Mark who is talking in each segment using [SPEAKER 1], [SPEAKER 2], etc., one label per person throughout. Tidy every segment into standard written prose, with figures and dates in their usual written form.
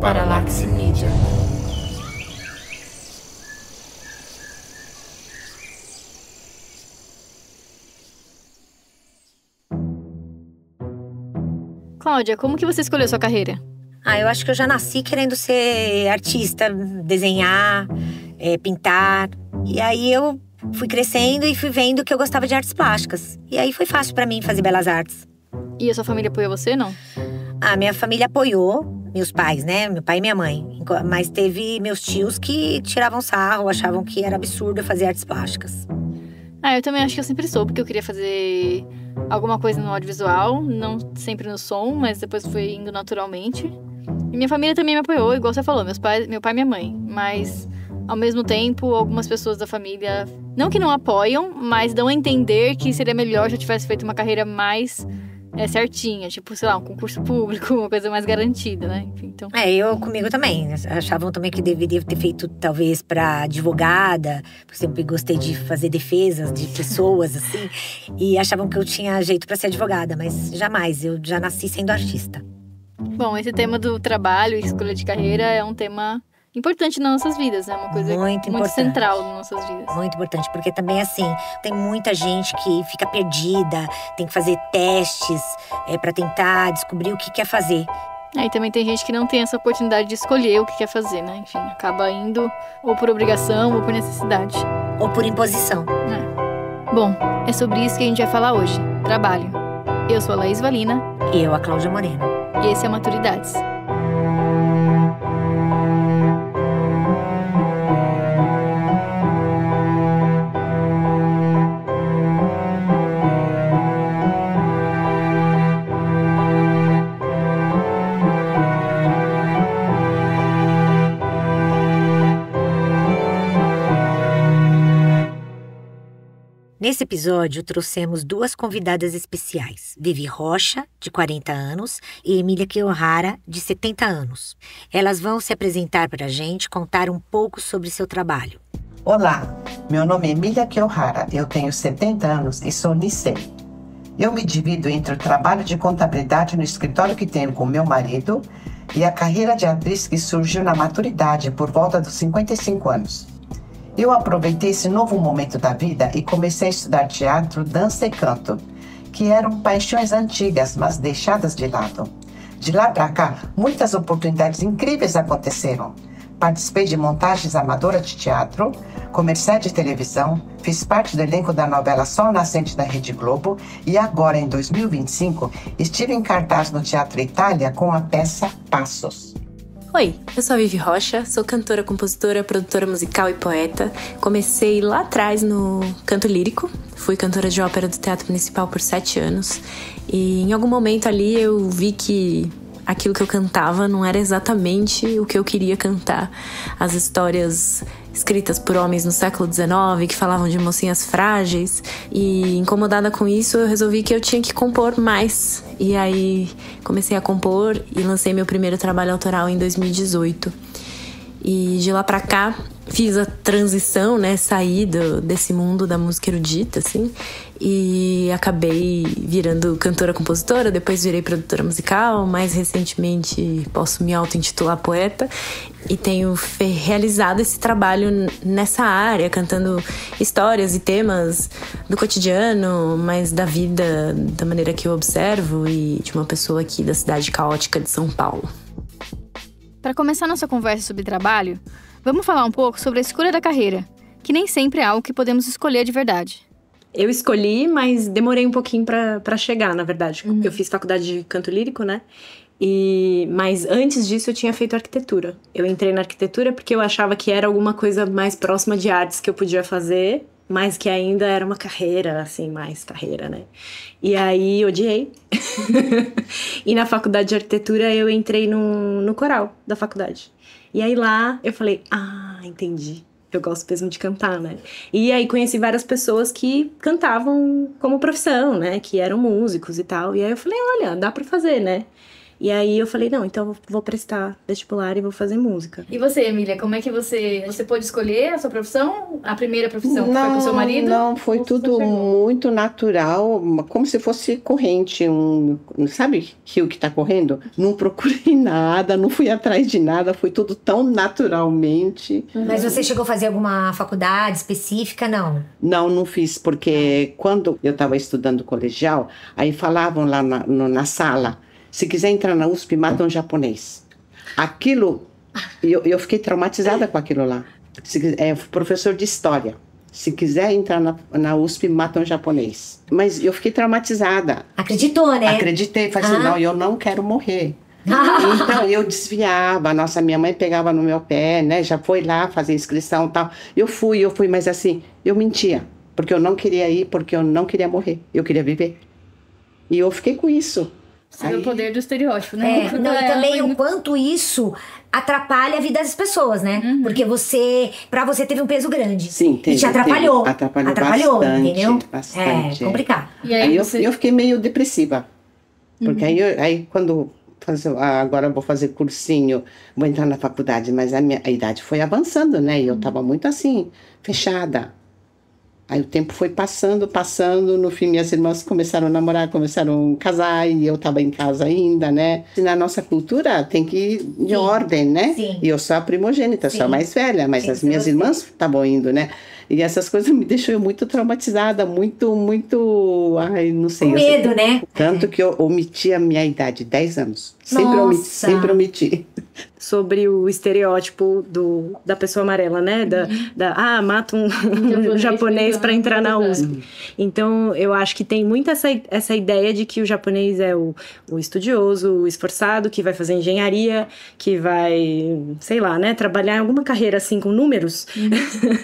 [SPEAKER 1] Paralaxe Media.
[SPEAKER 2] Cláudia, como que você escolheu sua carreira?
[SPEAKER 3] Eu acho que eu já nasci querendo ser artista, desenhar, pintar. E aí eu fui crescendo e fui vendo que eu gostava de artes plásticas. E aí foi fácil pra mim fazer belas artes.
[SPEAKER 2] E a sua família apoiou você, não?
[SPEAKER 3] Minha família apoiou, meus pais, né? Meu pai e minha mãe. Mas teve meus tios que tiravam sarro, achavam que era absurdo eu fazer artes plásticas.
[SPEAKER 2] Eu também acho que eu sempre soube que eu queria fazer alguma coisa no audiovisual, não sempre no som, mas depois foi indo naturalmente. E minha família também me apoiou, igual você falou, meu pai e minha mãe. Mas, ao mesmo tempo, algumas pessoas da família, não que não apoiam, mas dão a entender que seria melhor se eu tivesse feito uma carreira mais certinha. Tipo, sei lá, um concurso público, uma coisa mais garantida, né? Enfim, então...
[SPEAKER 3] Comigo também. Achavam também que deveria ter feito, talvez, pra advogada. Porque sempre gostei de fazer defesas de pessoas, assim. E achavam que eu tinha jeito pra ser advogada. Mas jamais, eu já nasci sendo artista.
[SPEAKER 2] Bom, esse tema do trabalho e escolha de carreira é um tema importante nas nossas vidas, né? Uma coisa muito central nas nossas vidas.
[SPEAKER 3] Muito importante, porque também, assim, tem muita gente que fica perdida, tem que fazer testes pra tentar descobrir o que quer fazer.
[SPEAKER 2] E também tem gente que não tem essa oportunidade de escolher o que quer fazer, né? Enfim, acaba indo ou por obrigação ou por necessidade.
[SPEAKER 3] Ou por imposição.
[SPEAKER 2] Bom, é sobre isso que a gente vai falar hoje. Trabalho. Eu sou a Laís Valina.
[SPEAKER 3] E eu, a Cláudia Moreno.
[SPEAKER 2] E esse é Maturidades.
[SPEAKER 3] Nesse episódio, trouxemos duas convidadas especiais. Vivi Rocha, de 40 anos, e Emília Kiyohara, de 70 anos. Elas vão se apresentar para a gente, contar um pouco sobre seu trabalho.
[SPEAKER 4] Olá, meu nome é Emília Kiyohara, eu tenho 70 anos e sou Nisei. Eu me divido entre o trabalho de contabilidade no escritório que tenho com meu marido e a carreira de atriz que surgiu na maturidade por volta dos 55 anos. Eu aproveitei esse novo momento da vida e comecei a estudar teatro, dança e canto, que eram paixões antigas, mas deixadas de lado. De lá para cá, muitas oportunidades incríveis aconteceram. Participei de montagens amadoras de teatro, comerciais de televisão, fiz parte do elenco da novela Sol Nascente da Rede Globo e agora, em 2025, estive em cartaz no Teatro Itália com a peça Passos.
[SPEAKER 5] Oi, eu sou a Vivi Rocha, sou cantora, compositora, produtora musical e poeta. Comecei lá atrás no canto lírico, fui cantora de ópera do Teatro Municipal por 7 anos. E em algum momento ali eu vi que aquilo que eu cantava não era exatamente o que eu queria cantar. As histórias escritas por homens no século XIX que falavam de mocinhas frágeis. E incomodada com isso, eu resolvi que eu tinha que compor mais. E aí comecei a compor e lancei meu primeiro trabalho autoral em 2018. E de lá pra cá fiz a transição, né? Saí desse mundo da música erudita, assim. E acabei virando cantora-compositora, depois virei produtora musical. Mais recentemente posso me auto-intitular poeta. E tenho realizado esse trabalho nessa área, cantando histórias e temas do cotidiano, mas da vida, da maneira que eu observo e de uma pessoa aqui da cidade caótica de São Paulo.
[SPEAKER 2] Para começar nossa conversa sobre trabalho, vamos falar um pouco sobre a escolha da carreira, que nem sempre é algo que podemos escolher de verdade.
[SPEAKER 5] Eu escolhi, mas demorei um pouquinho pra chegar, na verdade. Eu fiz faculdade de canto lírico, né? Mas antes disso eu tinha feito arquitetura. Eu entrei na arquitetura porque eu achava que era alguma coisa mais próxima de artes que eu podia fazer, mas que ainda era uma carreira, assim, mais carreira, né? E aí odiei. E na faculdade de arquitetura eu entrei no coral da faculdade. E aí lá eu falei, entendi. Eu gosto mesmo de cantar, né? E aí conheci várias pessoas que cantavam como profissão, né? Que eram músicos e tal. E aí eu falei, olha, dá pra fazer, né? E aí eu falei, não, então eu vou prestar vestibular e vou fazer música.
[SPEAKER 2] E você, Emília, como é que você pôde escolher a sua profissão? A primeira profissão foi com o seu marido?
[SPEAKER 4] Não, foi tudo muito natural, como se fosse corrente, sabe rio que tá correndo? Não procurei nada, não fui atrás de nada, foi tudo tão naturalmente.
[SPEAKER 3] Mas você chegou a fazer alguma faculdade específica, não?
[SPEAKER 4] Não fiz, porque quando eu estava estudando colegial, aí falavam lá na sala, se quiser entrar na USP, mata um japonês. Aquilo, eu fiquei traumatizada com aquilo lá. Professor de história. Se quiser entrar na USP, mata um japonês. Mas eu fiquei traumatizada.
[SPEAKER 3] Acreditou, né?
[SPEAKER 4] Acreditei, falei assim, não, eu não quero morrer. Então eu desviava, minha mãe pegava no meu pé, né? Já foi lá fazer inscrição e tal. Eu fui, mas assim, eu mentia. Porque eu não queria ir, porque eu não queria morrer. Eu queria viver. E eu fiquei com isso.
[SPEAKER 2] Você vê o poder do estereótipo, né?
[SPEAKER 3] E também o quanto isso atrapalha a vida das pessoas, né? Porque pra você teve um peso grande.
[SPEAKER 4] Sim, teve.
[SPEAKER 3] E te atrapalhou.
[SPEAKER 4] Atrapalhou bastante,
[SPEAKER 3] entendeu?
[SPEAKER 4] Bastante.
[SPEAKER 3] É complicado.
[SPEAKER 2] E aí
[SPEAKER 4] eu fiquei meio depressiva. Porque aí quando... agora eu vou fazer cursinho, vou entrar na faculdade, mas a idade foi avançando, né? E eu tava muito assim, fechada. Aí o tempo foi passando, no fim minhas irmãs começaram a namorar, começaram a casar e eu tava em casa ainda, né? E na nossa cultura tem que ir de ordem, né?
[SPEAKER 3] Sim.
[SPEAKER 4] E eu sou a primogênita, sou a mais velha, mas as minhas irmãs estavam indo, né? E essas coisas me deixam muito traumatizada, muito, ai, não sei.
[SPEAKER 3] Com medo, né?
[SPEAKER 4] Tanto que eu omiti a minha idade, 10 anos.
[SPEAKER 3] Nossa.
[SPEAKER 4] Sempre omiti.
[SPEAKER 5] Sobre o estereótipo da pessoa amarela, né? Mata um japonês para entrar na USP. Então, eu acho que tem muito essa ideia de que o japonês é o estudioso, o esforçado, que vai fazer engenharia, que vai, sei lá, né? Trabalhar em alguma carreira assim com números,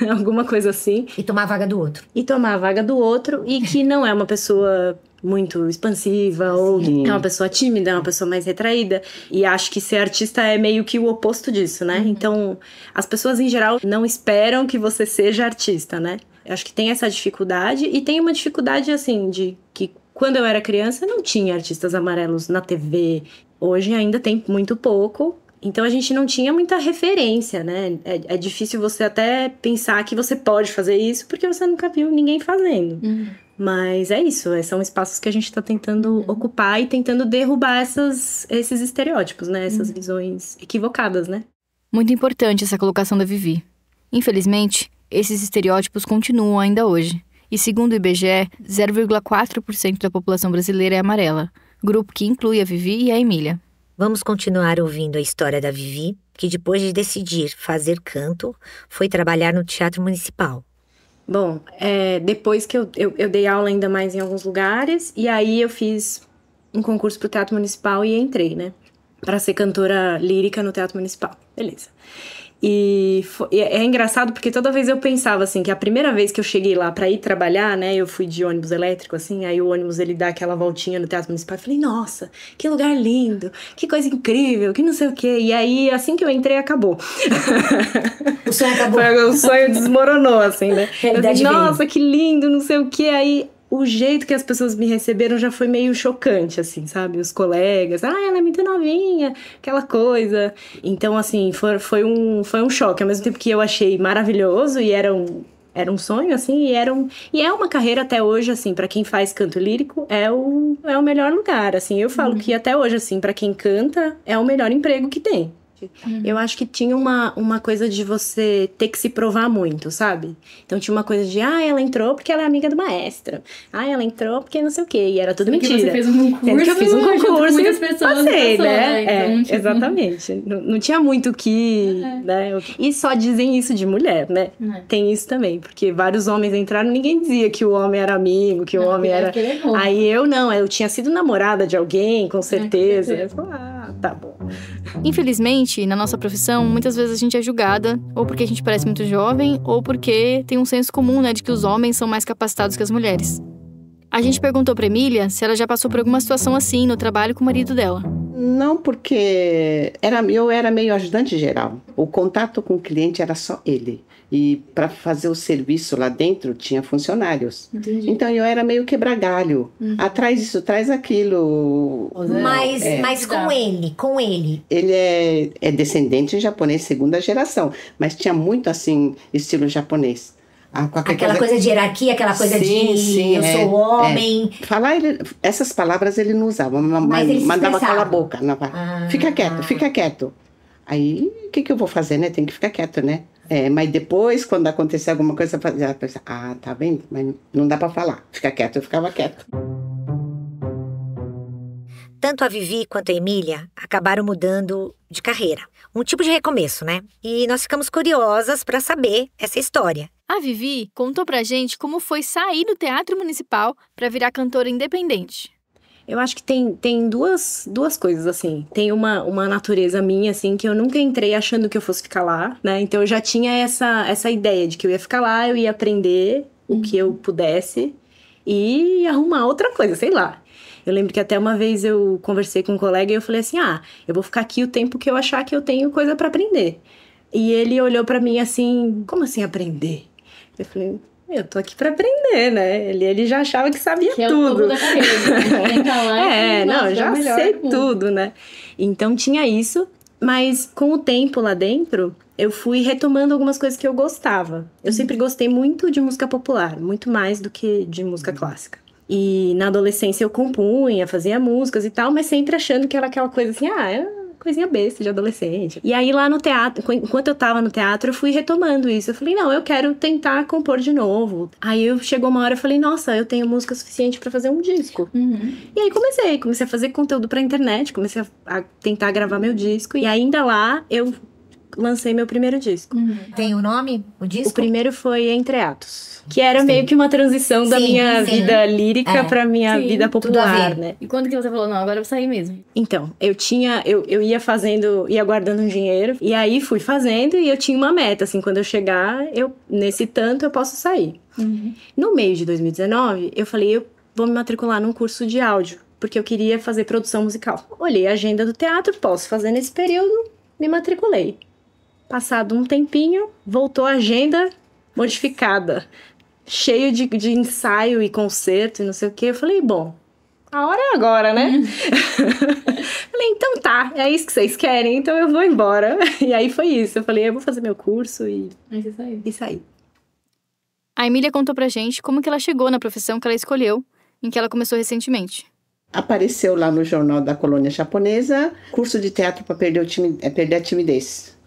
[SPEAKER 5] alguma coisa assim.
[SPEAKER 3] E tomar a vaga do outro.
[SPEAKER 5] E que não é uma pessoa muito expansiva, ou é uma pessoa tímida, é uma pessoa mais retraída. E acho que ser artista é meio que o oposto disso, né? Então, as pessoas em geral não esperam que você seja artista, né? Eu acho que tem essa dificuldade, e tem uma dificuldade, assim, de que quando eu era criança não tinha artistas amarelos na TV. Hoje ainda tem muito pouco. Então, a gente não tinha muita referência, né? É difícil você até pensar que você pode fazer isso, porque você nunca viu ninguém fazendo. Mas é isso, são espaços que a gente está tentando ocupar e tentando derrubar esses estereótipos, né? Essas visões equivocadas, né?
[SPEAKER 2] Muito importante essa colocação da Vivi. Infelizmente, esses estereótipos continuam ainda hoje. E segundo o IBGE, 0,4% da população brasileira é amarela, grupo que inclui a Vivi e a Emília.
[SPEAKER 3] Vamos continuar ouvindo a história da Vivi, que depois de decidir fazer canto, foi trabalhar no Teatro Municipal.
[SPEAKER 5] Bom, depois que eu dei aula ainda mais em alguns lugares, e aí eu fiz um concurso pro Teatro Municipal e entrei, né? Pra ser cantora lírica no Teatro Municipal. Beleza. E é engraçado porque toda vez eu pensava assim, que a primeira vez que eu cheguei lá pra ir trabalhar, né, eu fui de ônibus elétrico, assim, aí o ônibus ele dá aquela voltinha no Teatro Municipal, eu falei, nossa, que lugar lindo, que coisa incrível, que não sei o quê, e aí assim que eu entrei, acabou.
[SPEAKER 3] O sonho acabou.
[SPEAKER 5] O sonho desmoronou, assim, né?
[SPEAKER 3] Realidade
[SPEAKER 5] nossa, que lindo, não sei o quê, aí... O jeito que as pessoas me receberam já foi meio chocante, assim, sabe? Os colegas, ela é muito novinha, aquela coisa. Então, assim, foi um choque. Ao mesmo tempo que eu achei maravilhoso e era um sonho, assim, e é uma carreira até hoje, assim, pra quem faz canto lírico, é o melhor lugar, assim. Eu falo que até hoje, assim, pra quem canta, é o melhor emprego que tem. Eu acho que tinha uma coisa de você ter que se provar muito, sabe? Então tinha uma coisa de, ela entrou porque ela é amiga do maestro. Ela entrou porque não sei o quê. E era tudo mentira.
[SPEAKER 2] Você fez um concurso.
[SPEAKER 5] Sendo que eu fiz um concurso
[SPEAKER 2] muitas pessoas
[SPEAKER 5] passei,
[SPEAKER 2] passou,
[SPEAKER 5] né?
[SPEAKER 2] Então,
[SPEAKER 5] exatamente. Não tinha muito o que... Né? E só dizem isso de mulher, né? Tem isso também. Porque vários homens entraram, ninguém dizia que o homem era amigo, que o homem era... Aí eu tinha sido namorada de alguém, com certeza. Eu falei, tá bom.
[SPEAKER 2] Infelizmente, na nossa profissão, muitas vezes a gente é julgada, ou porque a gente parece muito jovem, ou porque tem um senso comum, né, de que os homens são mais capacitados que as mulheres. A gente perguntou pra Emília se ela já passou por alguma situação assim no trabalho com o marido dela.
[SPEAKER 4] Não, porque eu era meio ajudante geral. O contato com o cliente era só ele. E para fazer o serviço lá dentro, tinha funcionários.
[SPEAKER 2] Entendi.
[SPEAKER 4] Então, eu era meio quebra-galho. Traz isso, traz aquilo.
[SPEAKER 3] Mas com ele.
[SPEAKER 4] Ele é descendente japonês, segunda geração. Mas tinha muito, assim, estilo japonês.
[SPEAKER 3] Aquela coisa de hierarquia, aquela coisa de eu sou homem.
[SPEAKER 4] Essas palavras ele não usava,
[SPEAKER 3] Mas ele
[SPEAKER 4] mandava
[SPEAKER 3] expressava.
[SPEAKER 4] calar a boca. Fica quieto, fica quieto. Aí, o que eu vou fazer, né? Tem que ficar quieto, né? Mas depois, quando acontecer alguma coisa, eu pensava, tá vendo? Mas não dá pra falar. Fica quieto, eu ficava quieto.
[SPEAKER 3] Tanto a Vivi quanto a Emília acabaram mudando de carreira. Um tipo de recomeço, né? E nós ficamos curiosas para saber essa história.
[SPEAKER 2] A Vivi contou pra gente como foi sair do Teatro Municipal pra virar cantora independente.
[SPEAKER 5] Eu acho que tem duas coisas, assim. Tem uma natureza minha, assim, que eu nunca entrei achando que eu fosse ficar lá, né? Então eu já tinha essa ideia de que eu ia ficar lá, eu ia aprender o que eu pudesse e arrumar outra coisa, sei lá. Eu lembro que até uma vez eu conversei com um colega e eu falei assim, eu vou ficar aqui o tempo que eu achar que eu tenho coisa pra aprender. E ele olhou pra mim assim, como assim aprender? Eu falei, eu tô aqui pra aprender, né? Ele já achava que sabia
[SPEAKER 2] Que
[SPEAKER 5] tudo.
[SPEAKER 2] É o topo da carreira.
[SPEAKER 5] Já sei tudo, né? Então tinha isso, mas com o tempo lá dentro, eu fui retomando algumas coisas que eu gostava. Eu sempre gostei muito de música popular, muito mais do que de música clássica. E na adolescência eu compunha, fazia músicas e tal, mas sempre achando que era aquela coisa assim, coisinha besta de adolescente. E aí lá no teatro, enquanto eu tava no teatro, eu fui retomando isso. Eu falei, não, eu quero tentar compor de novo. Aí chegou uma hora, eu falei, nossa, eu tenho música suficiente pra fazer um disco. E aí comecei a fazer conteúdo pra internet, comecei a tentar gravar meu disco. E ainda lá, eu lancei meu primeiro disco.
[SPEAKER 3] Tem o nome, o disco?
[SPEAKER 5] O primeiro foi Entre Atos, que era meio que uma transição da minha vida lírica pra minha vida popular, né?
[SPEAKER 2] E quando que você falou, não, agora eu vou sair mesmo?
[SPEAKER 5] Então, eu ia fazendo, ia guardando um dinheiro, e aí fui fazendo, e eu tinha uma meta, assim, quando eu chegar, nesse tanto eu posso sair. No meio de 2019, eu falei, eu vou me matricular num curso de áudio, porque eu queria fazer produção musical. Olhei a agenda do teatro, posso fazer nesse período, me matriculei. Passado um tempinho, voltou a agenda modificada, cheio de ensaio e concerto e não sei o quê. Eu falei, bom, a hora é agora, né? Falei, então tá, é isso que vocês querem, então eu vou embora. E aí foi isso, eu falei, eu vou fazer meu curso
[SPEAKER 2] Aí você saiu.
[SPEAKER 5] e saí.
[SPEAKER 2] A Emília contou pra gente como que ela chegou na profissão que ela escolheu, em que ela começou recentemente.
[SPEAKER 4] Apareceu lá no jornal da colônia japonesa, curso de teatro para perder a timidez.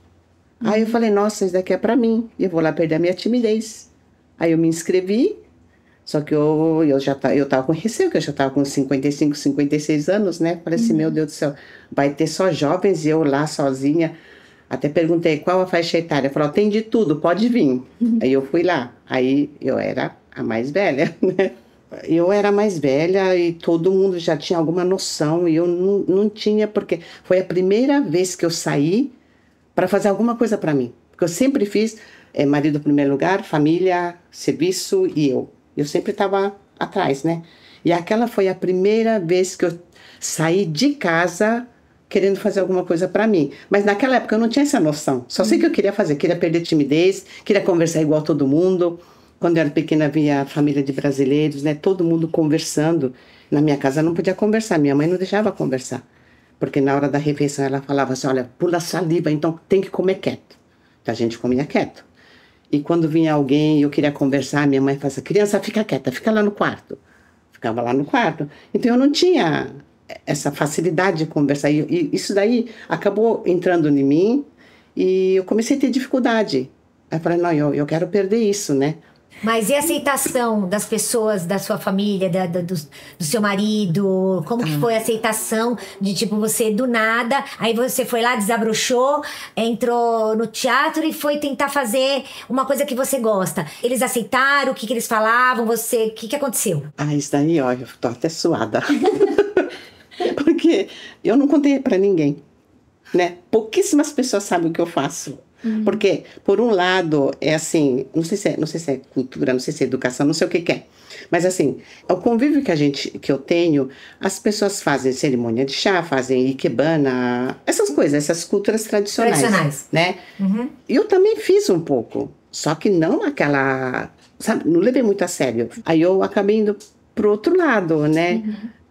[SPEAKER 4] Aí eu falei, nossa, isso daqui é pra mim, eu vou lá perder a minha timidez. Aí eu me inscrevi, só que eu tava com receio, que eu já tava com 55, 56 anos, né? Falei assim, meu Deus do céu, vai ter só jovens e eu lá sozinha. Até perguntei, qual a faixa etária? Falou, tem de tudo, pode vir. Aí eu fui lá, aí eu era a mais velha, né? Eu era mais velha e todo mundo já tinha alguma noção e eu não tinha, porque foi a primeira vez que eu saí para fazer alguma coisa para mim. Porque eu sempre fiz marido em primeiro lugar, família, serviço e eu. Eu sempre estava atrás, né? E aquela foi a primeira vez que eu saí de casa querendo fazer alguma coisa para mim. Mas naquela época eu não tinha essa noção. Só sei que eu queria fazer, queria perder timidez, queria conversar igual todo mundo. Quando eu era pequena, via a família de brasileiros, né? Todo mundo conversando. Na minha casa não podia conversar, minha mãe não deixava conversar. Porque na hora da refeição ela falava assim, olha, pula saliva, então tem que comer quieto. Então a gente comia quieto. E quando vinha alguém e eu queria conversar, minha mãe falava assim, criança, fica quieta, fica lá no quarto. Ficava lá no quarto. Então eu não tinha essa facilidade de conversar. E isso daí acabou entrando em mim e eu comecei a ter dificuldade. Aí eu falei, não, eu quero perder isso, né?
[SPEAKER 3] Mas e a aceitação das pessoas, da sua família, do seu marido? Como que foi a aceitação de, tipo, você do nada, aí você foi lá, desabrochou, entrou no teatro e foi tentar fazer uma coisa que você gosta. Eles aceitaram? O que eles falavam? O que aconteceu?
[SPEAKER 4] Isso daí, ó, eu tô até suada. Porque eu não contei pra ninguém, né? Pouquíssimas pessoas sabem o que eu faço. Porque, por um lado, é assim, não sei se é cultura, não sei se é educação, não sei o que é. Mas assim, o convívio que eu tenho, as pessoas fazem cerimônia de chá, fazem ikebana, essas coisas, essas culturas tradicionais. Né? E eu também fiz um pouco. Só que não aquela, sabe, não levei muito a sério. Aí eu acabei indo pro outro lado, né?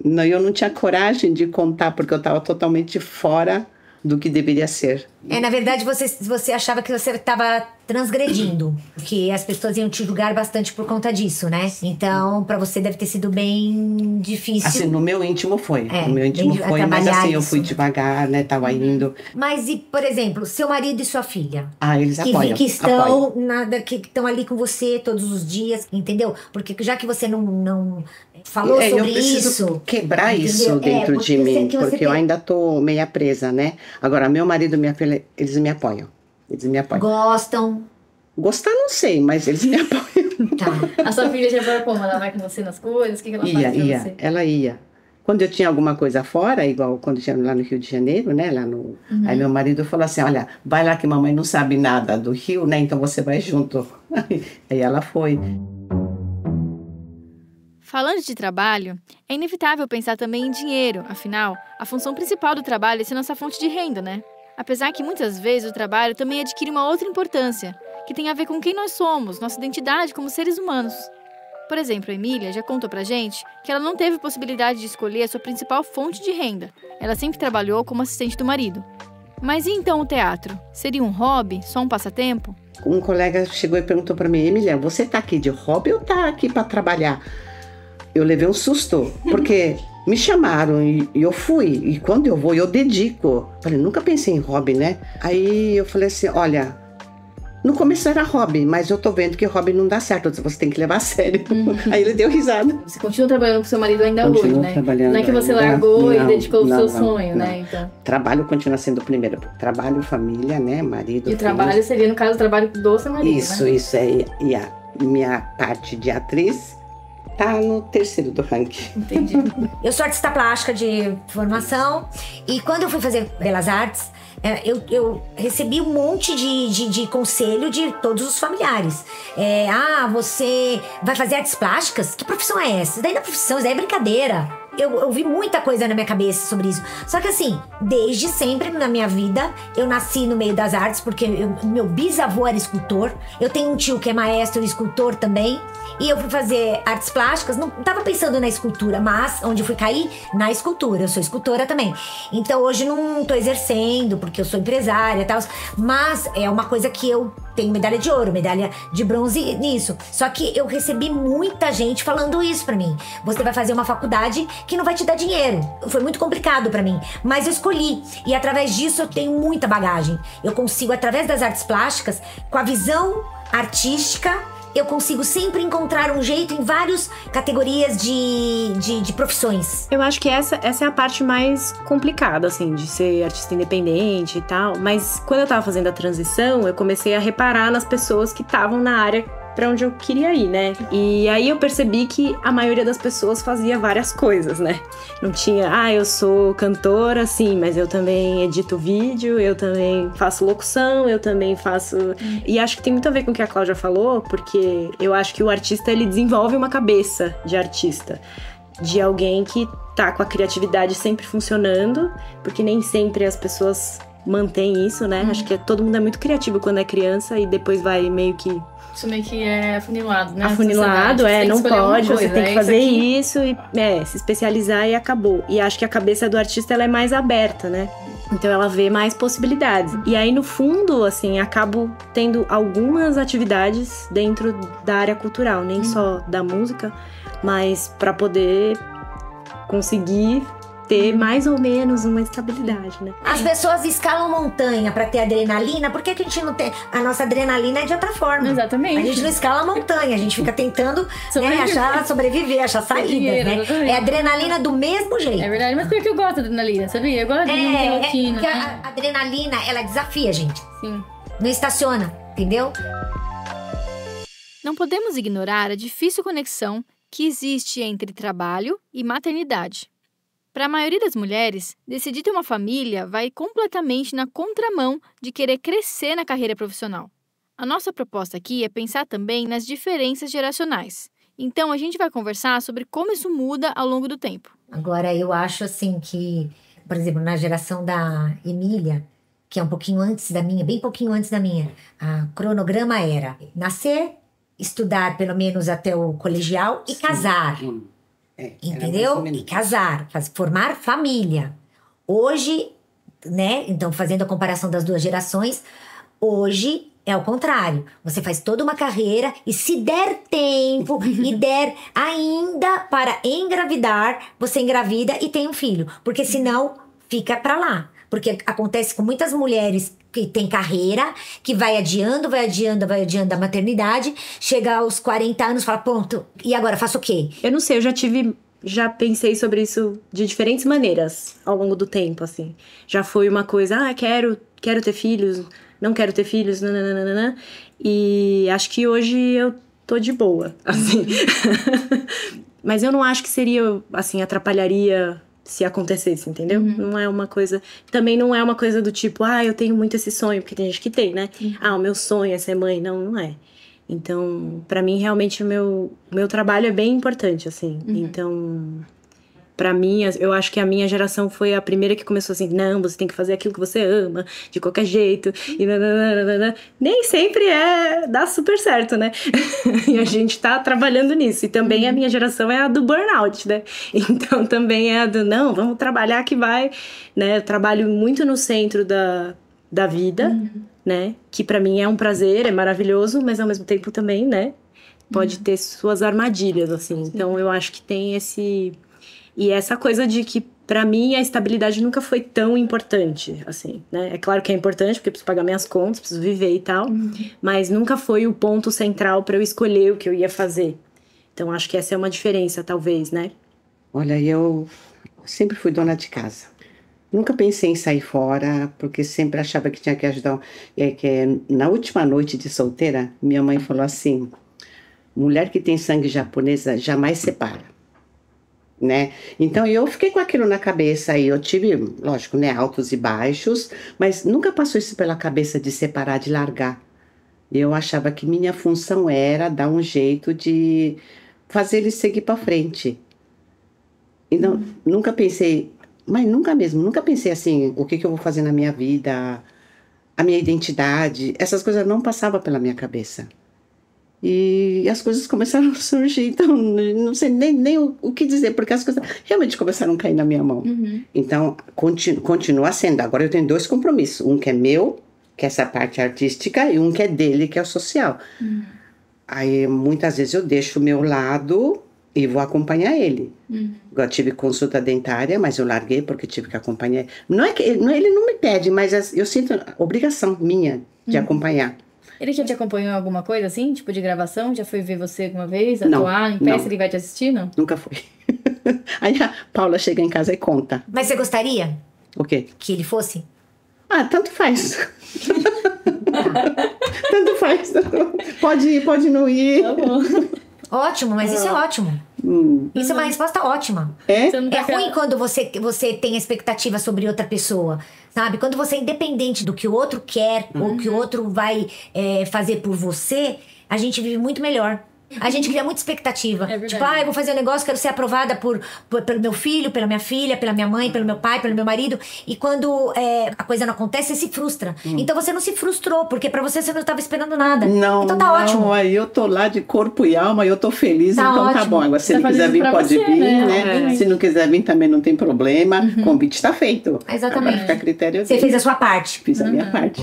[SPEAKER 4] Não, eu não tinha coragem de contar, porque eu estava totalmente fora do que deveria ser.
[SPEAKER 3] Na verdade, você achava que você estava transgredindo, porque as pessoas iam te julgar bastante por conta disso, né? Então, pra você deve ter sido bem difícil.
[SPEAKER 4] Assim, no meu íntimo foi. No meu íntimo foi, mas assim, eu fui devagar, né? Tava indo.
[SPEAKER 3] Mas e, por exemplo, seu marido e sua filha?
[SPEAKER 4] Eles apoiam.
[SPEAKER 3] Que estão ali com você todos os dias, entendeu? Porque já que você não falou sobre
[SPEAKER 4] eu preciso
[SPEAKER 3] isso...
[SPEAKER 4] quebrar isso dentro de mim, porque eu ainda tô meia presa, né? Agora, meu marido e minha filha, eles me apoiam. Eles me apoiam.
[SPEAKER 3] Gostam?
[SPEAKER 4] Gostar não sei, mas eles me apoiam.
[SPEAKER 2] Tá. A sua filha já vai como? Ela vai com você nas coisas? O que ela faz pra você?
[SPEAKER 4] Ela ia. Quando eu tinha alguma coisa fora, igual quando eu tinha lá no Rio de Janeiro, né? Aí meu marido falou assim, olha, vai lá que mamãe não sabe nada do Rio, né? Então você vai junto. Aí ela foi.
[SPEAKER 2] Falando de trabalho, é inevitável pensar também em dinheiro. Afinal, a função principal do trabalho é ser nossa fonte de renda, né? Apesar que muitas vezes o trabalho também adquire uma outra importância, que tem a ver com quem nós somos, nossa identidade como seres humanos. Por exemplo, a Emília já contou pra gente que ela não teve possibilidade de escolher a sua principal fonte de renda. Ela sempre trabalhou como assistente do marido. Mas e então o teatro? Seria um hobby? Só um passatempo?
[SPEAKER 4] Um colega chegou e perguntou pra mim, Emília, você tá aqui de hobby ou tá aqui pra trabalhar? Eu levei um susto, porque me chamaram e eu fui. E quando eu vou, eu dedico. Falei, nunca pensei em hobby, né? Aí eu falei assim, olha, no começo era hobby, mas eu tô vendo que hobby não dá certo, você tem que levar a sério. Aí ele deu risada.
[SPEAKER 2] Você continua trabalhando com seu marido ainda hoje, né? Não é que você largou e dedicou o seu sonho, né? Então.
[SPEAKER 4] Trabalho continua sendo o primeiro. Trabalho, família, né? Marido,
[SPEAKER 2] E o trabalho seria, no caso, o trabalho do seu marido,
[SPEAKER 4] Isso,
[SPEAKER 2] né?
[SPEAKER 4] Isso. E a minha parte de atriz tá no terceiro do ranking.
[SPEAKER 2] Entendi.
[SPEAKER 3] Eu sou artista plástica de formação e quando eu fui fazer Belas Artes, eu recebi um monte de conselho de todos os familiares. Você vai fazer artes plásticas? Que profissão é essa? Isso daí não é profissão, isso daí é brincadeira. Eu vi muita coisa na minha cabeça sobre isso. Só que assim, desde sempre na minha vida, eu nasci no meio das artes, porque meu bisavô era escultor. Eu tenho um tio que é maestro e escultor também. E eu fui fazer artes plásticas, não tava pensando na escultura, mas onde eu fui cair? Na escultura. Eu sou escultora também. Então hoje não tô exercendo, porque eu sou empresária e tal. Mas é uma coisa que eu tenho medalha de ouro, medalha de bronze nisso. Só que eu recebi muita gente falando isso pra mim. Você vai fazer uma faculdade que não vai te dar dinheiro. Foi muito complicado pra mim, mas eu escolhi. E através disso eu tenho muita bagagem. Eu consigo, através das artes plásticas, com a visão artística, eu consigo sempre encontrar um jeito em várias categorias de profissões.
[SPEAKER 5] Eu acho que essa é a parte mais complicada, assim, de ser artista independente e tal. Mas quando eu tava fazendo a transição, eu comecei a reparar nas pessoas que estavam na área pra onde eu queria ir, né? E aí eu percebi que a maioria das pessoas fazia várias coisas, né? Não tinha, eu sou cantora, sim, mas eu também edito vídeo, eu também faço locução, eu também faço... E acho que tem muito a ver com o que a Cláudia falou, porque eu acho que o artista, ele desenvolve uma cabeça de artista, de alguém que tá com a criatividade sempre funcionando, porque nem sempre as pessoas mantêm isso, né? Acho que todo mundo é muito criativo quando é criança e depois vai meio que...
[SPEAKER 2] Isso meio que é afunilado, né?
[SPEAKER 5] Afunilado, não pode, você tem que fazer isso e se especializar e acabou. E acho que a cabeça do artista, ela é mais aberta, né? Então ela vê mais possibilidades. E aí, no fundo, assim, acabo tendo algumas atividades dentro da área cultural, nem só da música, mas para poder conseguir ter mais ou menos uma estabilidade, né?
[SPEAKER 3] As pessoas escalam montanha pra ter adrenalina, por que a gente não tem? A nossa adrenalina é de outra forma.
[SPEAKER 2] Exatamente.
[SPEAKER 3] A gente não escala montanha, a gente fica tentando sobreviver, achar saídas, né? É adrenalina do mesmo jeito.
[SPEAKER 2] É verdade, mas por que eu gosto da adrenalina, sabia? Eu gosto de não ter rotina.
[SPEAKER 3] Porque a adrenalina, ela desafia a gente.
[SPEAKER 2] Sim.
[SPEAKER 3] Não estaciona, entendeu?
[SPEAKER 2] Não podemos ignorar a difícil conexão que existe entre trabalho e maternidade. Para a maioria das mulheres, decidir ter uma família vai completamente na contramão de querer crescer na carreira profissional. A nossa proposta aqui é pensar também nas diferenças geracionais. Então, a gente vai conversar sobre como isso muda ao longo do tempo.
[SPEAKER 3] Agora, eu acho assim que, por exemplo, na geração da Emília, que é um pouquinho antes da minha, bem pouquinho antes da minha. O cronograma era nascer, estudar pelo menos até o colegial e casar. Entendeu? E casar, formar família. Hoje, né? Então, fazendo a comparação das duas gerações, hoje é o contrário. Você faz toda uma carreira e se der tempo e der ainda para engravidar, você engravida e tem um filho. Porque senão fica pra lá. Porque acontece com muitas mulheres que têm carreira, que vai adiando a maternidade, chega aos 40 anos e fala, pronto, e agora faço o quê?
[SPEAKER 5] Eu não sei, já pensei sobre isso de diferentes maneiras ao longo do tempo, assim. Já foi uma coisa, quero ter filhos, não quero ter filhos, nananana. E acho que hoje eu tô de boa, assim. Mas eu não acho que seria, assim, atrapalharia se acontecesse, entendeu? Não é uma coisa... Também não é uma coisa do tipo, eu tenho muito esse sonho, porque tem gente que tem, né? O meu sonho é ser mãe. Não é. Então, pra mim, realmente, o meu trabalho é bem importante, assim. Então, pra mim, eu acho que a minha geração foi a primeira que começou assim, não, você tem que fazer aquilo que você ama, de qualquer jeito, e nananana. Nem sempre dá super certo, né? E a gente tá trabalhando nisso. E também a minha geração é a do burnout, né? Então, também é a do, não, vamos trabalhar que vai, né? Eu trabalho muito no centro da vida, né? Que pra mim é um prazer, é maravilhoso, mas ao mesmo tempo também, né? Pode ter suas armadilhas, assim. Então, eu acho que tem E essa coisa de que, pra mim, a estabilidade nunca foi tão importante, assim, né? É claro que é importante, porque eu preciso pagar minhas contas, preciso viver e tal, mas nunca foi o ponto central pra eu escolher o que eu ia fazer. Então, acho que essa é uma diferença, talvez, né?
[SPEAKER 1] Olha, eu sempre fui dona de casa. Nunca pensei em sair fora, porque sempre achava que tinha que ajudar. Na última noite de solteira, minha mãe falou assim, mulher que tem sangue japonesa jamais separa. Né? Então eu fiquei com aquilo na cabeça e eu tive, lógico, né, altos e baixos, mas nunca passou isso pela cabeça de separar, de largar. Eu achava que minha função era dar um jeito de fazer ele seguir para frente. Então, nunca pensei, mas nunca pensei assim, o que eu vou fazer na minha vida, a minha identidade, essas coisas não passavam pela minha cabeça. E as coisas começaram a surgir, então não sei nem o que dizer, porque as coisas realmente começaram a cair na minha mão. Então, continua sendo. Agora eu tenho 2 compromissos. Um que é meu, que é essa parte artística, e um que é dele, que é o social. Aí, muitas vezes, eu deixo o meu lado e vou acompanhar ele. Eu tive consulta dentária, mas eu larguei porque tive que acompanhar. Não é que ele não me pede, mas eu sinto obrigação minha de acompanhar.
[SPEAKER 2] Ele já te acompanhou em alguma coisa assim, tipo de gravação? Já foi ver você alguma vez, atuar em peça? Ele vai te assistindo?
[SPEAKER 1] Nunca foi. Aí a Paula chega em casa e conta.
[SPEAKER 3] Mas você gostaria?
[SPEAKER 1] O quê?
[SPEAKER 3] Que ele fosse?
[SPEAKER 1] Tanto faz. Tanto faz. Pode não ir.
[SPEAKER 2] Tá bom.
[SPEAKER 3] Ótimo, mas isso é ótimo. Isso é uma resposta ótima.
[SPEAKER 1] É
[SPEAKER 3] ruim quando você tem expectativa sobre outra pessoa, sabe? Quando você é independente do que o outro quer ou que o outro vai fazer por você, a gente vive muito melhor. A gente cria muita expectativa. Tipo, eu vou fazer um negócio, quero ser aprovada pelo meu filho, pela minha filha, pela minha mãe, pelo meu pai, pelo meu marido. E quando a coisa não acontece, você se frustra. Então você não se frustrou, porque pra você não estava esperando nada. Então tá ótimo.
[SPEAKER 1] Aí eu tô lá de corpo e alma, eu tô feliz, então
[SPEAKER 3] ótimo.
[SPEAKER 1] tá bom. Agora, se ele quiser vir, pode vir, né? Se não quiser vir, também não tem problema. O convite tá feito.
[SPEAKER 3] Exatamente.
[SPEAKER 1] Agora fica a critério
[SPEAKER 3] você fez a sua parte.
[SPEAKER 1] Fiz a minha parte.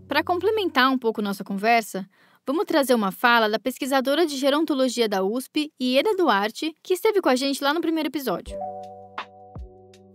[SPEAKER 2] Para complementar um pouco nossa conversa, vamos trazer uma fala da pesquisadora de gerontologia da USP, Ieda Duarte, que esteve com a gente lá no primeiro episódio.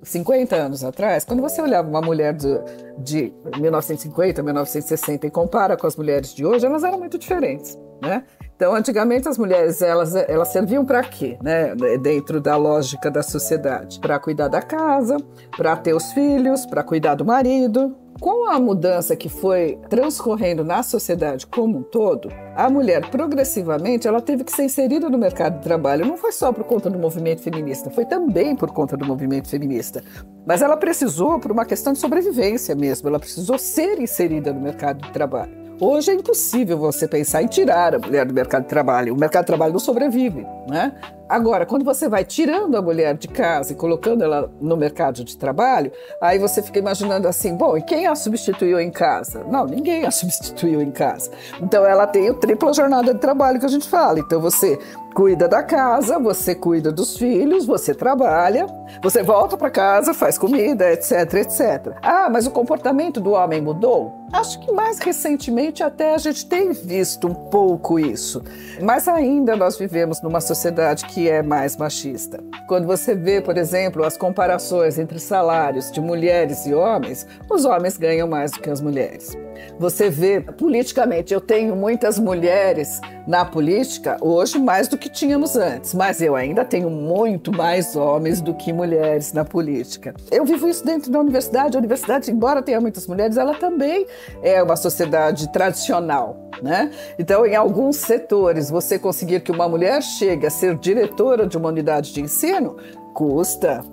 [SPEAKER 6] 50 anos atrás, quando você olhava uma mulher de 1950, 1960 e compara com as mulheres de hoje, elas eram muito diferentes, né? Então, antigamente, as mulheres, elas serviam para quê, né? Dentro da lógica da sociedade. Para cuidar da casa, para ter os filhos, para cuidar do marido. Com a mudança que foi transcorrendo na sociedade como um todo, a mulher, progressivamente, ela teve que ser inserida no mercado de trabalho. Não foi só por conta do movimento feminista, foi também por conta do movimento feminista. Mas ela precisou, por uma questão de sobrevivência mesmo, ela precisou ser inserida no mercado de trabalho. Hoje é impossível você pensar em tirar a mulher do mercado de trabalho. O mercado de trabalho não sobrevive, né? Agora, quando você vai tirando a mulher de casa e colocando ela no mercado de trabalho, aí você fica imaginando assim, bom, e quem a substituiu em casa? Não, ninguém a substituiu em casa. Então ela tem a tripla jornada de trabalho que a gente fala. Então você cuida da casa, você cuida dos filhos, você trabalha, você volta para casa, faz comida, etc, etc. Ah, mas o comportamento do homem mudou? Acho que mais recentemente até a gente tem visto um pouco isso. Mas ainda nós vivemos numa sociedade que é mais machista. Quando você vê, por exemplo, as comparações entre salários de mulheres e homens, os homens ganham mais do que as mulheres. Você vê, politicamente, eu tenho muitas mulheres na política hoje mais do que tínhamos antes, mas eu ainda tenho muito mais homens do que mulheres na política. Eu vivo isso dentro da universidade. A universidade, embora tenha muitas mulheres, ela também é uma sociedade tradicional, né? Então, em alguns setores, você conseguir que uma mulher chegue a ser diretora de uma unidade de ensino, custa.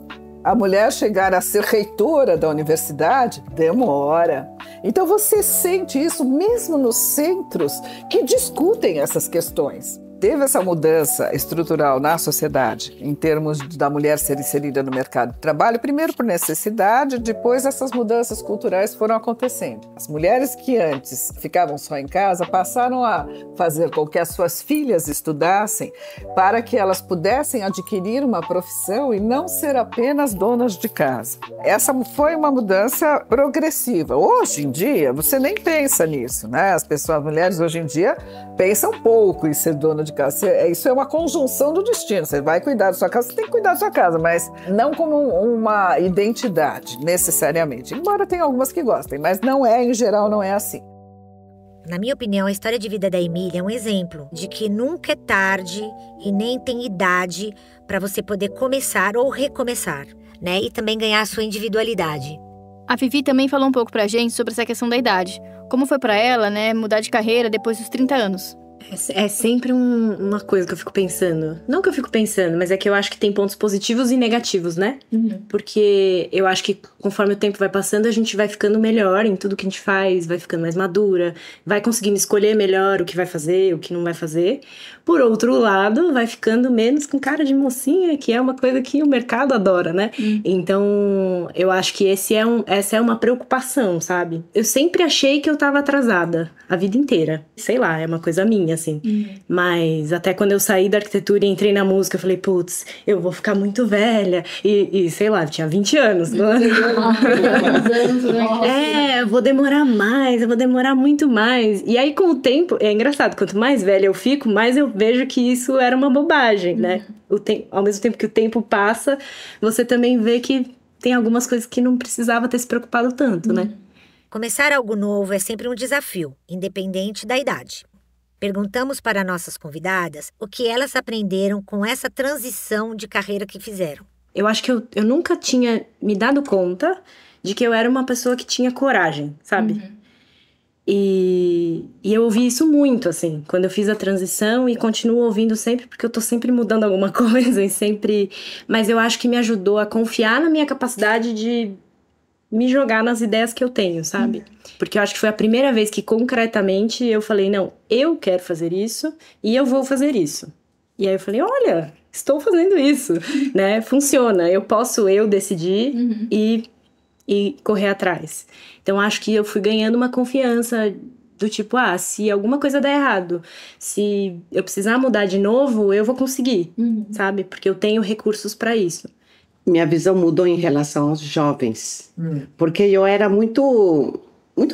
[SPEAKER 6] A mulher chegar a ser reitora da universidade demora. Então você sente isso mesmo nos centros que discutem essas questões. Teve essa mudança estrutural na sociedade, em termos da mulher ser inserida no mercado de trabalho, primeiro por necessidade, depois essas mudanças culturais foram acontecendo. As mulheres que antes ficavam só em casa passaram a fazer com que as suas filhas estudassem para que elas pudessem adquirir uma profissão e não ser apenas donas de casa. Essa foi uma mudança progressiva. Hoje em dia, você nem pensa nisso, né? As mulheres hoje em dia pensam pouco em ser dona de casa. Isso é uma conjunção do destino. Você vai cuidar da sua casa, você tem que cuidar da sua casa, mas não como uma identidade, necessariamente. Embora tenha algumas que gostem, mas não é, em geral, não é assim.
[SPEAKER 3] Na minha opinião, a história de vida da Emília é um exemplo de que nunca é tarde e nem tem idade para você poder começar ou recomeçar, né? E também ganhar a sua individualidade.
[SPEAKER 2] A Vivi também falou um pouco pra gente sobre essa questão da idade. Como foi pra ela, né, mudar de carreira depois dos 30 anos.
[SPEAKER 5] É sempre uma coisa que eu fico pensando. Não que eu fico pensando, mas é que eu acho que tem pontos positivos e negativos, né? Uhum. Porque eu acho que conforme o tempo vai passando, a gente vai ficando melhor em tudo que a gente faz, vai ficando mais madura, vai conseguindo escolher melhor o que vai fazer, o que não vai fazer. Por outro lado, vai ficando menos com cara de mocinha, que é uma coisa que o mercado adora, né? Uhum. Então, eu acho que essa é uma preocupação, sabe? Eu sempre achei que eu tava atrasada a vida inteira. Sei lá, é uma coisa minha, assim. Mas até quando eu saí da arquitetura e entrei na música, eu falei, putz, eu vou ficar muito velha. E sei lá, eu tinha 20 anos. Eu vou demorar mais, eu vou demorar muito mais. E aí, com o tempo, é engraçado, quanto mais velha eu fico, mais eu vejo que isso era uma bobagem, né? Ao mesmo tempo que o tempo passa, você também vê que tem algumas coisas que não precisava ter se preocupado tanto, né?
[SPEAKER 3] Começar algo novo é sempre um desafio, independente da idade. Perguntamos para nossas convidadas o que elas aprenderam com essa transição de carreira que fizeram.
[SPEAKER 5] Eu acho que eu nunca tinha me dado conta de que eu era uma pessoa que tinha coragem, sabe? Uhum. E eu ouvi isso muito, assim, quando eu fiz a transição e continuo ouvindo sempre, porque eu tô sempre mudando alguma coisa e sempre... Mas eu acho que me ajudou a confiar na minha capacidade de me jogar nas ideias que eu tenho, sabe? Porque eu acho que foi a primeira vez que concretamente eu falei, não, eu quero fazer isso e eu vou fazer isso. E aí eu falei, olha, estou fazendo isso, né? Funciona, eu posso decidir e correr atrás. Então acho que eu fui ganhando uma confiança do tipo, se alguma coisa der errado, se eu precisar mudar de novo, eu vou conseguir, sabe? Porque eu tenho recursos para isso.
[SPEAKER 1] Minha visão mudou em relação aos jovens, porque eu era muito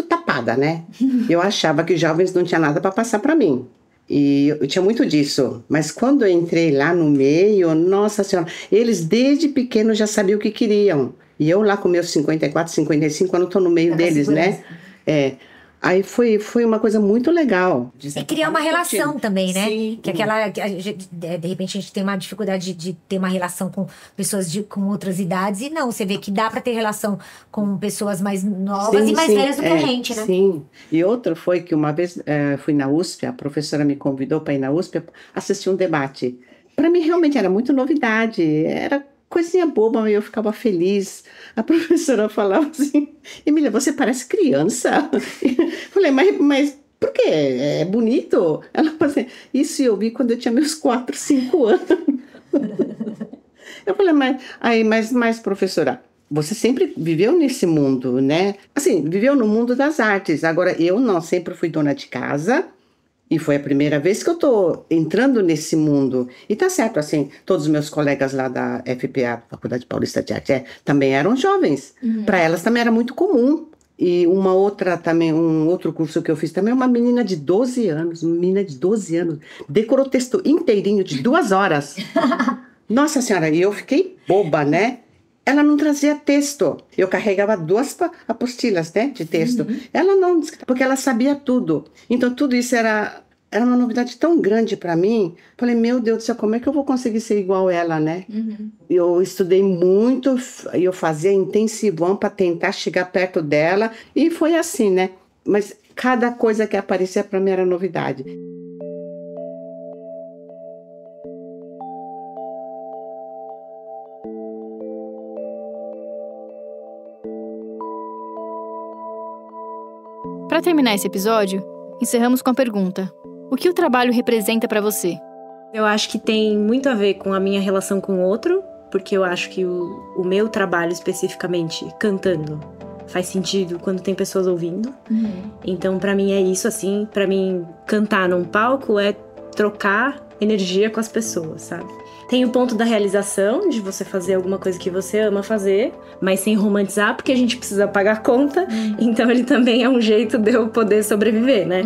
[SPEAKER 1] tapada, né? Eu achava que os jovens não tinham nada para passar para mim. E eu tinha muito disso. Mas quando eu entrei lá no meio, nossa senhora, eles desde pequenos já sabiam o que queriam. E eu lá com meus 54, 55 anos, estou no meio deles, né? Aí foi uma coisa muito legal.
[SPEAKER 3] E criar uma relação também, né? Sim. Que de repente a gente tem uma dificuldade de ter uma relação com pessoas com outras idades. E não, você vê que dá para ter relação com pessoas mais novas e mais velhas do que a gente, né?
[SPEAKER 1] Sim. E outro foi que uma vez fui na USP, a professora me convidou para ir na USP assistir um debate. Para mim realmente era muito novidade, era coisinha boba, mas eu ficava feliz. A professora falava assim, Emília, você parece criança. Falei, mas por quê? É bonito? Ela falou assim, isso eu vi quando eu tinha meus 4, 5 anos. Eu falei, mas professora, você sempre viveu nesse mundo, né? Assim, viveu no mundo das artes. Agora, eu não, sempre fui dona de casa. E foi a primeira vez que eu tô entrando nesse mundo. E tá certo, assim, todos os meus colegas lá da FPA, Faculdade Paulista de Arte, também eram jovens. Para elas também era muito comum. E uma outra também, um outro curso que eu fiz também, uma menina de 12 anos, decorou o texto inteirinho de 2 horas. Nossa Senhora, e eu fiquei boba, né? Ela não trazia texto. Eu carregava 2 apostilas, né, de texto. Ela não, porque ela sabia tudo. Então, tudo isso era uma novidade tão grande para mim. Falei, meu Deus do céu, como é que eu vou conseguir ser igual ela, né? Eu estudei muito, eu fazia intensivão para tentar chegar perto dela. E foi assim, né? Mas cada coisa que aparecia para mim era novidade.
[SPEAKER 2] Para terminar esse episódio, encerramos com a pergunta: o que o trabalho representa para você?
[SPEAKER 5] Eu acho que tem muito a ver com a minha relação com o outro, porque eu acho que o meu trabalho especificamente, cantando, faz sentido quando tem pessoas ouvindo. Então, pra mim é isso, assim. Pra mim, cantar num palco é trocar energia com as pessoas, sabe? Tem o ponto da realização, de você fazer alguma coisa que você ama fazer, mas sem romantizar, porque a gente precisa pagar conta. Então, ele também é um jeito de eu poder sobreviver, né?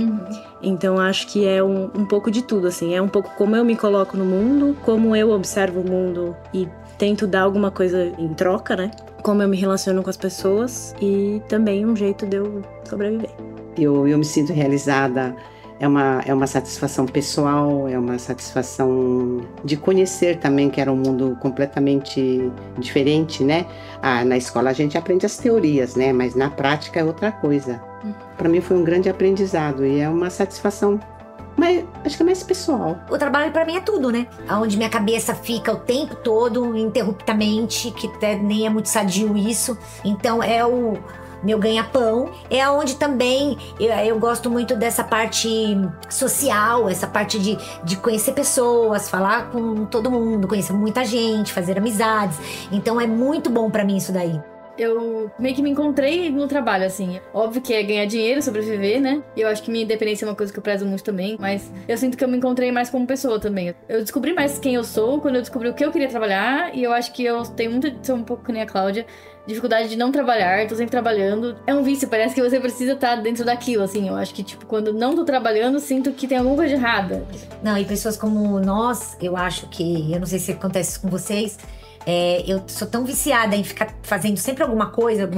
[SPEAKER 5] Então, acho que é um pouco de tudo, assim. É um pouco como eu me coloco no mundo, como eu observo o mundo e tento dar alguma coisa em troca, né? Como eu me relaciono com as pessoas e também um jeito de eu sobreviver.
[SPEAKER 1] Eu me sinto realizada. É uma satisfação pessoal, é uma satisfação de conhecer também que era um mundo completamente diferente, né? Na escola a gente aprende as teorias, né? Mas na prática é outra coisa. Para mim foi um grande aprendizado e é uma satisfação, mas acho que é mais pessoal.
[SPEAKER 3] O trabalho pra mim é tudo, né? Onde minha cabeça fica o tempo todo, ininterruptamente, que até nem é muito sadio isso. Então é o meu ganha-pão. É onde também eu gosto muito dessa parte social, essa parte de conhecer pessoas, falar com todo mundo, conhecer muita gente, fazer amizades. Então é muito bom pra mim isso daí.
[SPEAKER 2] Eu meio que me encontrei no trabalho, assim. Óbvio que é ganhar dinheiro, sobreviver, né? E eu acho que minha independência é uma coisa que eu prezo muito também. Mas eu sinto que eu me encontrei mais como pessoa também. Eu descobri mais quem eu sou quando eu descobri o que eu queria trabalhar. E eu acho que eu tenho muito, sou um pouco que nem a Cláudia, dificuldade de não trabalhar, tô sempre trabalhando. É um vício, parece que você precisa estar dentro daquilo, assim. Eu acho que, tipo, quando não tô trabalhando, sinto que tem alguma coisa de errada.
[SPEAKER 3] Não, e pessoas como nós, eu acho que, eu não sei se acontece com vocês, eu sou tão viciada em ficar fazendo sempre alguma coisa,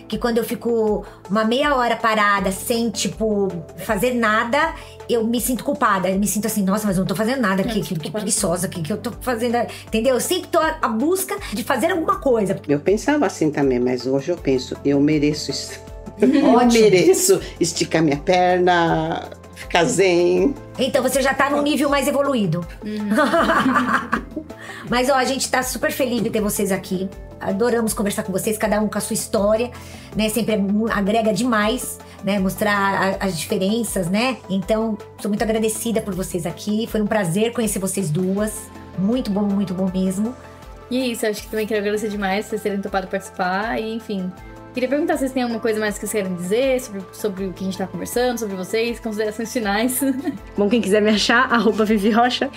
[SPEAKER 3] que quando eu fico uma meia hora parada, sem, tipo, fazer nada, eu me sinto culpada. Eu me sinto assim, nossa, mas eu não tô fazendo nada, que preguiçosa, que eu tô fazendo, entendeu? Eu sempre tô à busca de fazer alguma coisa.
[SPEAKER 1] Eu pensava assim também, mas hoje eu penso, eu mereço isso.
[SPEAKER 3] Ótimo.
[SPEAKER 1] Mereço esticar minha perna, ficar zen.
[SPEAKER 3] Então você já tá num nível mais evoluído. Mas, ó, a gente tá super feliz de ter vocês aqui. Adoramos conversar com vocês, cada um com a sua história, né? Sempre agrega demais, né? Mostrar as diferenças, né? Então, sou muito agradecida por vocês aqui. Foi um prazer conhecer vocês duas. Muito bom mesmo.
[SPEAKER 2] E é isso, acho que também quero agradecer demais por vocês terem topado participar. E, enfim, queria perguntar se vocês têm alguma coisa mais que vocês querem dizer sobre o que a gente tá conversando, sobre vocês, considerações finais.
[SPEAKER 5] Bom, quem quiser me achar, @Vivi Rocha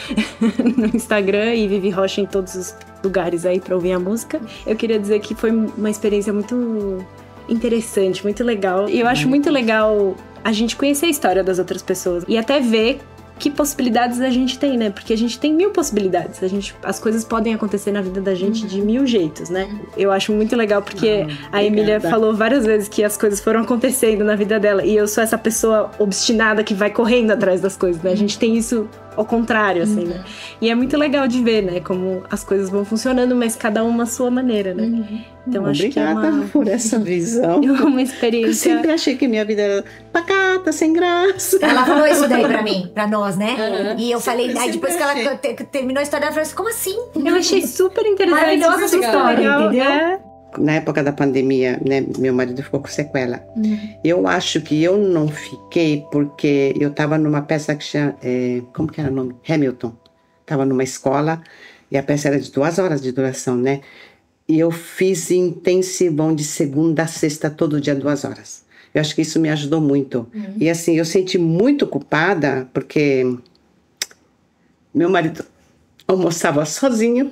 [SPEAKER 5] no Instagram e Vivi Rocha em todos os lugares aí pra ouvir a música. Eu queria dizer que foi uma experiência muito interessante, muito legal. E eu acho muito legal a gente conhecer a história das outras pessoas e até ver que possibilidades a gente tem, né? Porque a gente tem 1000 possibilidades. As coisas podem acontecer na vida da gente de 1000 jeitos, né? Eu acho muito legal porque a Emília falou várias vezes que as coisas foram acontecendo na vida dela. E eu sou essa pessoa obstinada que vai correndo atrás das coisas, né? A gente tem isso ao contrário, assim, né? E é muito legal de ver, né? Como as coisas vão funcionando, mas cada uma à sua maneira, né? Então, acho que é
[SPEAKER 1] obrigada por essa visão.
[SPEAKER 5] uma experiência.
[SPEAKER 1] Eu sempre achei que minha vida era pacata, sem graça.
[SPEAKER 3] Ela falou isso daí pra mim, pra nós, né? E eu falei, aí depois que ela terminou a história, ela falou assim, como assim?
[SPEAKER 5] Eu achei super interessante.
[SPEAKER 3] Maravilhosa essa história, entendeu?
[SPEAKER 1] Na época da pandemia, né, meu marido ficou com sequela. Eu acho que eu não fiquei porque eu estava numa peça que chama... como que era o nome? Hamilton. Estava numa escola E a peça era de 2 horas de duração, né? E eu fiz intensivão de segunda a sexta, todo dia 2 horas. Eu acho que isso me ajudou muito. E assim, eu senti muito culpada, porque meu marido almoçava sozinho,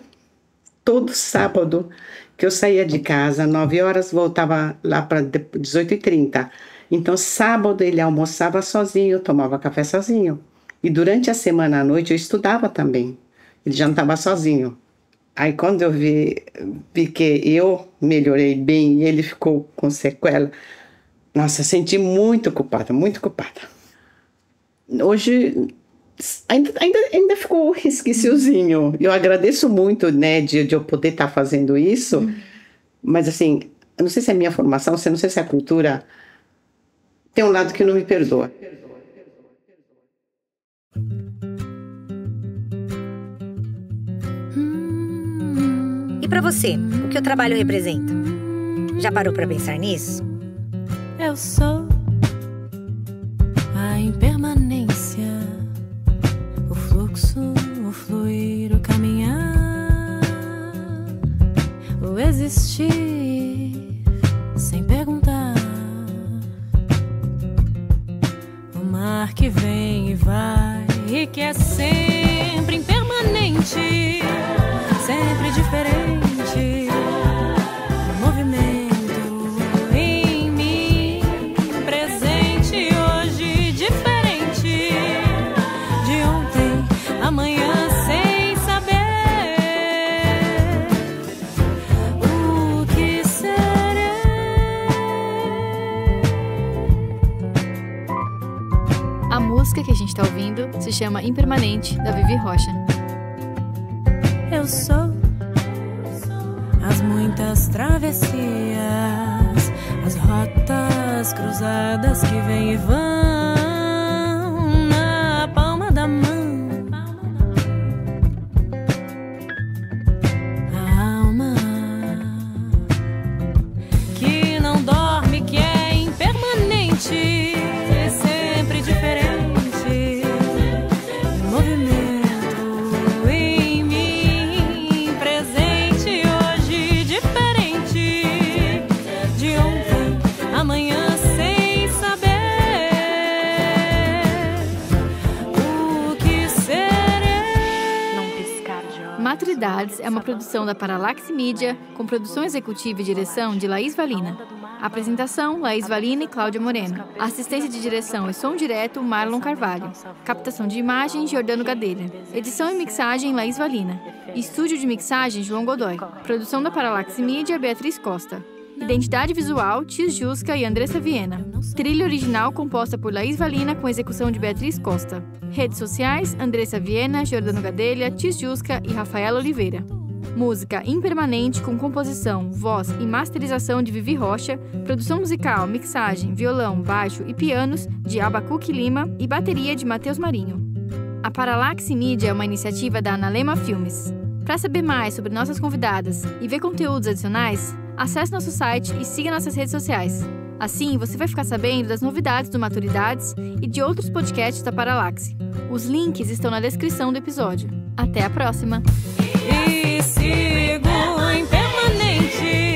[SPEAKER 1] todo sábado, que eu saía de casa, 9 horas, voltava lá para 18h30. Então, sábado ele almoçava sozinho, tomava café sozinho. E durante a semana à noite eu estudava também. Ele já não estava sozinho. Aí quando eu vi que eu melhorei bem e ele ficou com sequela, nossa, eu senti muito culpada, muito culpada. Hoje ainda ficou resquiciozinho. Eu agradeço muito, né, de eu poder estar fazendo isso, mas assim, eu não sei se é a minha formação, não sei se é a cultura, tem um lado que não me perdoa.
[SPEAKER 3] E pra você, o que o trabalho representa? Já parou pra pensar nisso?
[SPEAKER 5] Eu sou a impermanência, o fluxo, o fluir, o caminhar, o existir sem perguntar, o mar que vem e vai e que é sempre impermanente, sempre diferente.
[SPEAKER 2] A música que a gente tá ouvindo se chama Impermanente, da Vivi Rocha.
[SPEAKER 5] Eu sou as muitas travessias, as rotas cruzadas que vêm e vão na palma da mão. A alma que não dorme, que é impermanente.
[SPEAKER 2] Maturidades é uma produção da Paralaxe Mídia, com produção executiva e direção de Laís Valina. Apresentação, Laís Valina e Cláudia Moreno. Assistência de direção e som direto, Marlon Carvalho. Captação de imagem, Jordano Gadelha. Edição e mixagem, Laís Valina. Estúdio de mixagem, João Godoy. Produção da Paralaxe Mídia, Beatriz Costa. Identidade visual, Tis Jusca e Andressa Viena. Trilha original composta por Laís Valina com execução de Beatriz Costa. Redes sociais, Andressa Viena, Jordano Gadelha, Tis Jusca e Rafaela Oliveira. Música Impermanente com composição, voz e masterização de Vivi Rocha. Produção musical, mixagem, violão, baixo e pianos de Abacuque Lima e bateria de Matheus Marinho. A Paralaxe Mídia é uma iniciativa da Analema Filmes. Para saber mais sobre nossas convidadas e ver conteúdos adicionais, acesse nosso site e siga nossas redes sociais. Assim, você vai ficar sabendo das novidades do Maturidades e de outros podcasts da Paralaxe. Os links estão na descrição do episódio. Até a próxima!
[SPEAKER 5] E sigo impermanente.